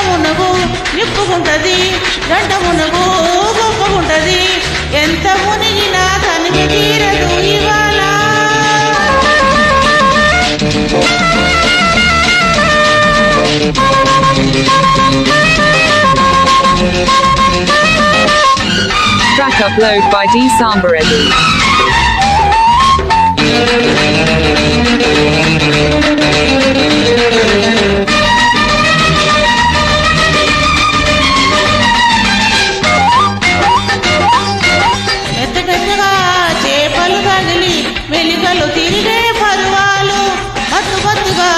మునుగు నిప్పుకుంటది, గంట మునుగు గొప్పగుంటది. ఎంత మునిగినా తనివి తీరదు ఇవాళ. Track upload by D Sambareddy. మెలికలు తిరిగే పరువాలు, మత్తు మత్తుగా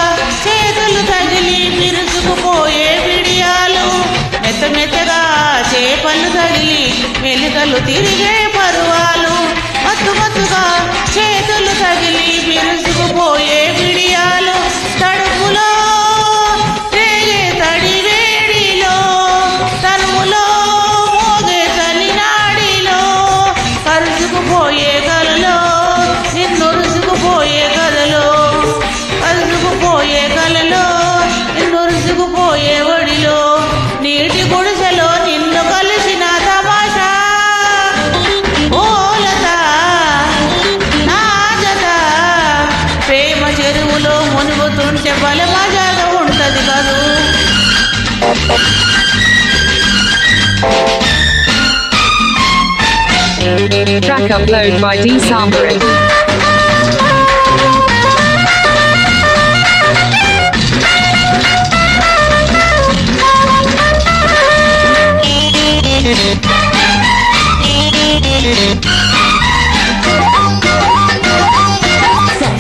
చేతులు తగిలి విరుచుకుపోయే విడియాలు. మెత్త మెత్తగా చేపలు తగిలి మెలికలు తిరిగే పరువాలు, మత్తు మత్తుగా చేతులు తగిలి విరుచుకుపోయే విడియాలు. తడుపులో రేగే తడి వేడిలో, తనుములో మోగే తలినాడిలో, కరుచుకుపోయే గలలో నిన్నురుసుకుపోయే కలలో, కరుసుకుపోయే కలలో నిన్నురుసుకుపోయే ఒడిలో, నీటి గుడిసెలో నిన్ను కలిసిన తమాషా. ఓలత నా జత ప్రేమ చెరువులో మునుగుతుంటే బల మజాగా ఉంటది కదూ. Track upload by D Sambareddy.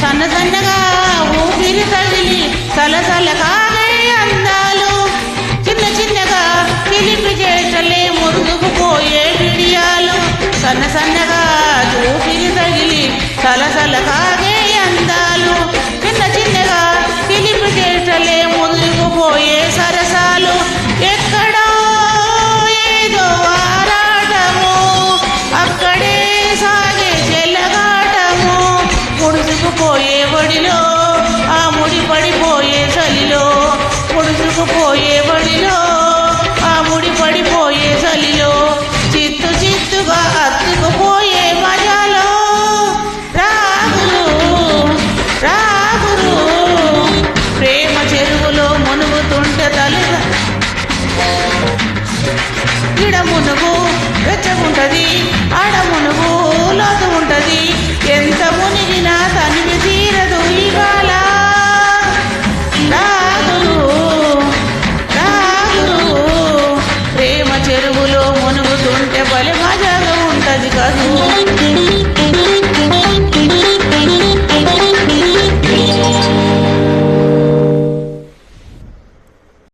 సన్న సన్నగా ఊపిరి తగిలి సలసల కాగే అందాలు, చిన్న చిన్నగా పిలిపి చేటలే మురుగుకుపోయే విడియాలు. సన్న సన్నగా ఊపిరి తగిలి సలసల కాగే అందాలు, చిన్న చిన్నగా పిలిపి చేటలే మురుగుకుపోయే సరసాలు. ఎక్కడో ఏదో ఆరాటము, అక్కడే సాగే చెల్లగాటము. ముడుచుకుపోయే ఒడిలో ఆ ముడి పడిపోయే చలిలో, ముడుచుకుపోయే ఒడిలో ఆ ముడి పడిపోయే చలిలో, చిత్తు చిత్తుగా అత్తుకుపోయే మజాలో. రాగులు రాగులు ప్రేమ చెరువులో మునుగుతుంటే తలుద ఇడ మునుగు వెచ్చగుంటది, ఆడ మునుగు లోతు ఉంటది. ఎంత మునిగినా తనివి తీరదు ఇవాళ. రాగులు రాగులు ప్రేమ చెరువులో మునుగుతుంటే బలి మజాగా ఉంటది కదూ.